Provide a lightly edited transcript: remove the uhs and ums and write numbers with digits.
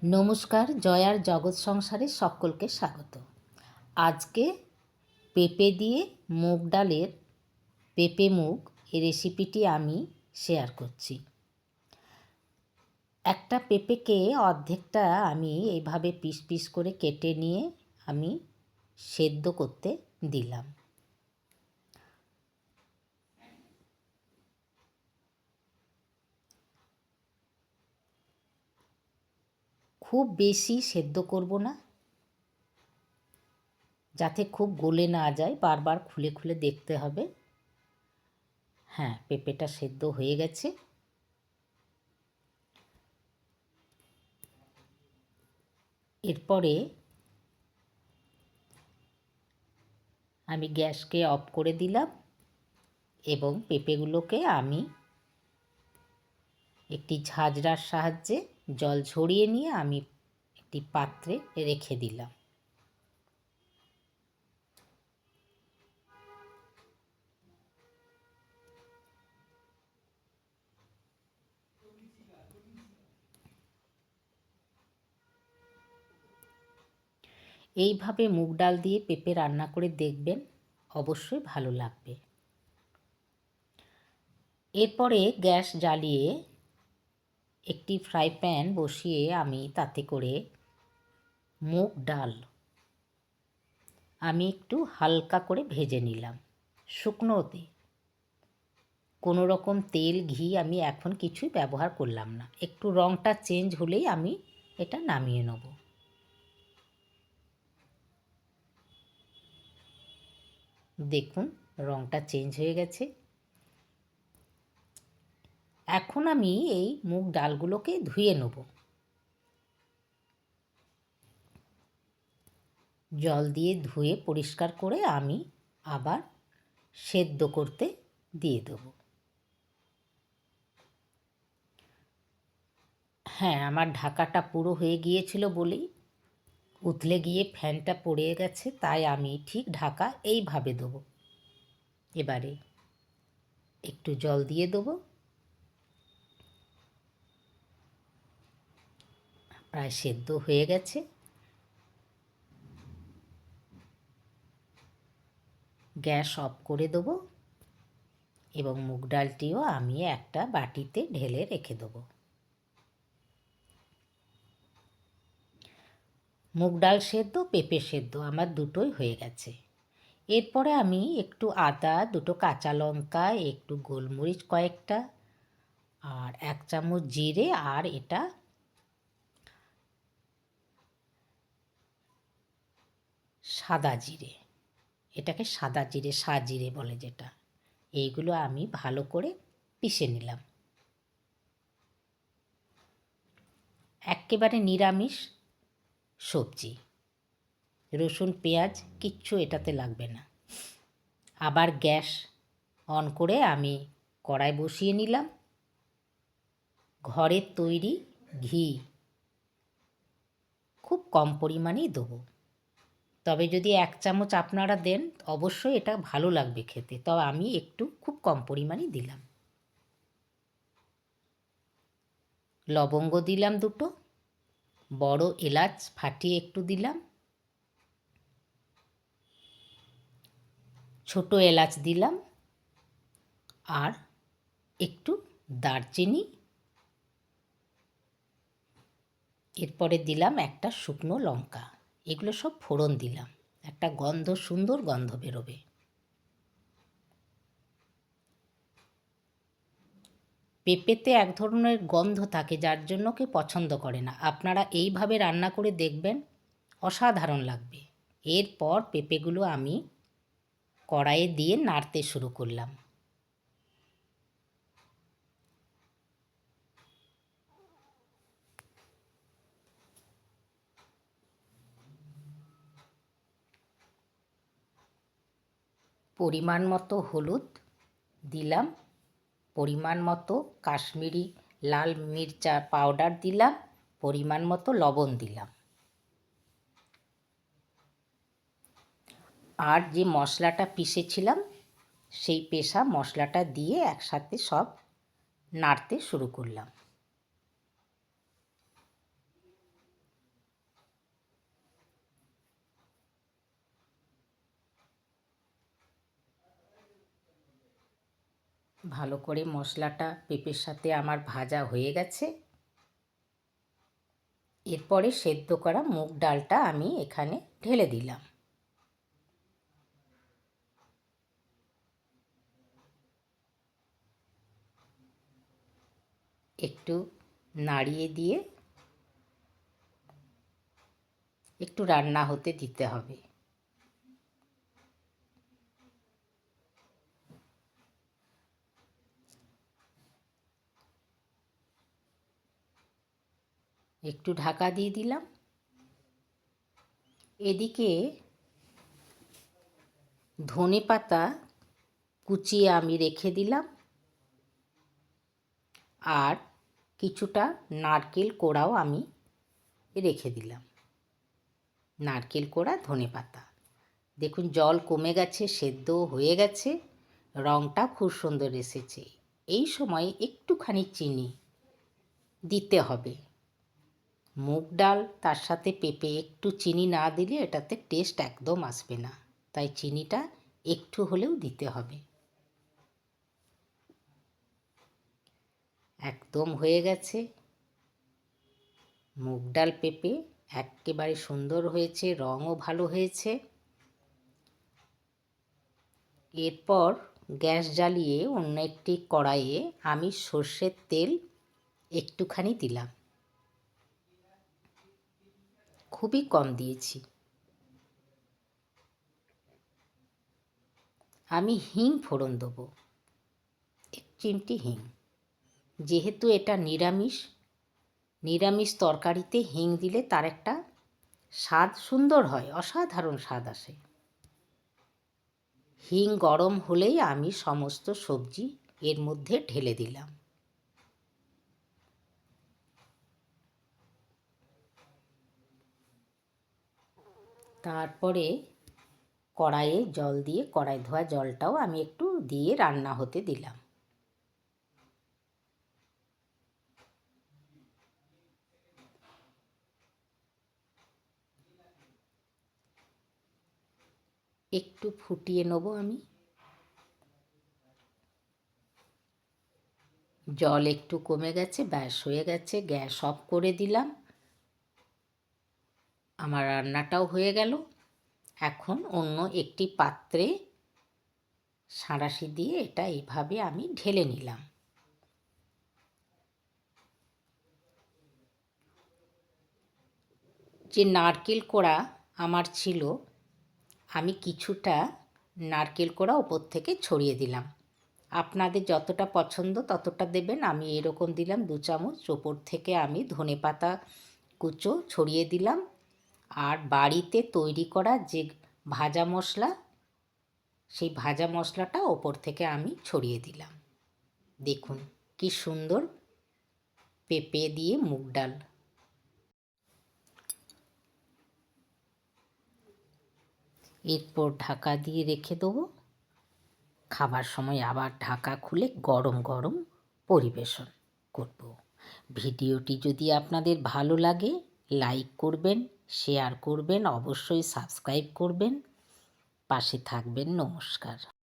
নমস্কার, জয়ার জগৎ সংসারে সকলকে স্বাগত। আজকে পেঁপে দিয়ে মুগ ডালের পেঁপে মুগ এই রেসিপিটি আমি শেয়ার করছি। একটা পেঁপেকে অর্ধেকটা আমি এইভাবে পিস পিস করে কেটে নিয়ে আমি সেদ্ধ করতে দিলাম। খুব বেশি সেদ্ধ করব না, যাতে খুব গলে না যায়, বারবার খুলে খুলে দেখতে হবে। হ্যাঁ, পেঁপেটা সেদ্ধ হয়ে গেছে। এরপরে আমি গ্যাসকে অফ করে দিলাম এবং পেঁপেগুলোকে আমি একটি ঝাঁঝরার সাহায্যে জল ঝরিয়ে নিয়ে আমি একটি পাত্রে রেখে দিলাম। এইভাবে মুগ ডাল দিয়ে পেঁপে রান্না করে দেখবেন, অবশ্যই ভালো লাগবে। এরপরে গ্যাস জ্বালিয়ে একটি ফ্রাই প্যান বসিয়ে আমি তাতে করে মুগ ডাল আমি একটু হালকা করে ভেজে নিলাম শুকনোতে। কোনো রকম তেল ঘি আমি এখন কিছুই ব্যবহার করলাম না। একটু রঙটা চেঞ্জ হলেই আমি এটা নামিয়ে নেব। দেখুন, রঙটা চেঞ্জ হয়ে গেছে। এখন আমি এই মুগ ডালগুলোকে ধুয়ে নেব। জল দিয়ে ধুয়ে পরিষ্কার করে আমি আবার সেদ্ধ করতে দিয়ে দেব। হ্যাঁ, আমার ঢাকাটা পুরো হয়ে গিয়েছিল বলেই উতলে গিয়ে ফ্যানটা পড়ে গেছে, তাই আমি ঠিক ঢাকা এইভাবে দেবো। এবারে একটু জল দিয়ে দেবো। প্রায় সেদ্ধ হয়ে গেছে। গ্যাস অফ করে দেবো এবং মুগ ডালটিও আমি একটা বাটিতে ঢেলে রেখে দেবো। মুগ ডাল সেদ্ধ, পেঁপে সেদ্ধ আমার দুটোই হয়ে গেছে। এরপরে আমি একটু আদা, দুটো কাঁচা লঙ্কা, একটু গোলমরিচ কয়েকটা, আর 1 চামচ জিরে, আর এটা সাদা জিরে, এটাকে সাদা জিরে, সাজিরে বলে যেটা, এইগুলো আমি ভালো করে পিষে নিলাম। একেবারে নিরামিষ সবজি, রসুন পেঁয়াজ কিচ্ছু এটাতে লাগবে না। আবার গ্যাস অন করে আমি কড়াই বসিয়ে নিলাম। ঘরের তৈরি ঘি খুব কম পরিমাণেই দেবো, তবে যদি 1 চামচ আপনারা দেন অবশ্যই এটা ভালো লাগবে খেতে, তবে আমি একটু খুব কম পরিমাণেই দিলাম। লবঙ্গ দিলাম 2টো, বড় এলাচ ফাটিয়ে একটু দিলাম, ছোট এলাচ দিলাম, আর একটু দারচিনি, এরপরে দিলাম একটা শুকনো লঙ্কা। এগুলো সব ফোড়ন দিলাম, একটা গন্ধ, সুন্দর গন্ধ বেরোবে। পেঁপেতে এক ধরনের গন্ধ থাকে, যার জন্য কেউ পছন্দ করে না। আপনারা এইভাবে রান্না করে দেখবেন, অসাধারণ লাগবে। এরপর পেঁপেগুলো আমি কড়াইয়ে দিয়ে নাড়তে শুরু করলাম। পরিমাণ মতো হলুদ দিলাম, পরিমাণ মতো কাশ্মীরি লাল মির্চা পাউডার দিলাম, পরিমাণ মতো লবণ দিলাম, আর যে মশলাটা পিষেছিলাম সেই পেষা মশলাটা দিয়ে একসাথে সব নাড়তে শুরু করলাম। ভালো করে মশলাটা পেঁপের সাথে আমার ভাজা হয়ে গেছে। এরপরে সেদ্ধ করা মুগ ডালটা আমি এখানে ঢেলে দিলাম। একটু নাড়িয়ে দিয়ে একটু রান্না হতে দিতে হবে। একটু ঢাকা দিয়ে দিলাম। এদিকে ধনেপাতা কুচিয়ে আমি রেখে দিলাম, আর কিছুটা নারকেল কোড়াও আমি রেখে দিলাম। নারকেল কোড়া, ধনেপাতা। দেখুন জল কমে গেছে, সেদ্ধও হয়ে গেছে, রঙটা খুব সুন্দর এসেছে। এই সময় একটুখানি চিনি দিতে হবে। মুগ ডাল তার সাথে পেঁপে, একটু চিনি না দিলে এটাতে টেস্ট একদম আসবে না, তাই চিনিটা একটু হলেও দিতে হবে। একদম হয়ে গেছে। মুগ ডাল পেঁপে একেবারে সুন্দর হয়েছে, রঙও ভালো হয়েছে। এরপর গ্যাস জ্বালিয়ে অন্য একটি কড়াইয়ে আমি সর্ষের তেল একটুখানি দিলাম, খুবই কম দিয়েছি। আমি হিং ফোড়ন দেবো, এক চিমটি হিং। যেহেতু এটা নিরামিষ তরকারিতে হিং দিলে তার একটা স্বাদ সুন্দর হয়, অসাধারণ স্বাদ আসে। হিং গরম হলেই আমি সমস্ত সবজি এর মধ্যে ঢেলে দিলাম। তারপরে কড়াইয়ে জল দিয়ে, কড়াই ধোয়া জলটাও আমি একটু দিয়ে রান্না হতে দিলাম। একটু ফুটিয়ে নেব আমি। জল একটু কমে গেছে, ব্যাস হয়ে গেছে, গ্যাস অফ করে দিলাম। আমার রান্নাটাও হয়ে গেল। এখন অন্য একটি পাত্রে সাঁড়াশি দিয়ে এটা এইভাবে আমি ঢেলে নিলাম। যে নারকেল কোড়া আমার ছিল, আমি কিছুটা নারকেল কোড়া ওপর থেকে ছড়িয়ে দিলাম। আপনাদের যতটা পছন্দ ততটা দেবেন। আমি এরকম দিলাম 2 চামচ। ওপর থেকে আমি ধনেপাতা কুচো ছড়িয়ে দিলাম, আর বাড়িতে তৈরি করা যে ভাজা মশলা, সেই ভাজা মশলাটা ওপর থেকে আমি ছড়িয়ে দিলাম। দেখুন কি সুন্দর পেঁপে দিয়ে মুগ ডাল। এরপর ঢাকা দিয়ে রেখে দেবো। খাবার সময় আবার ঢাকা খুলে গরম গরম পরিবেশন করব। ভিডিওটি যদি আপনাদের ভালো লাগে লাইক করবেন, শেয়ার করবেন, অবশ্যই সাবস্ক্রাইব করবেন, পাশে থাকবেন। নমস্কার।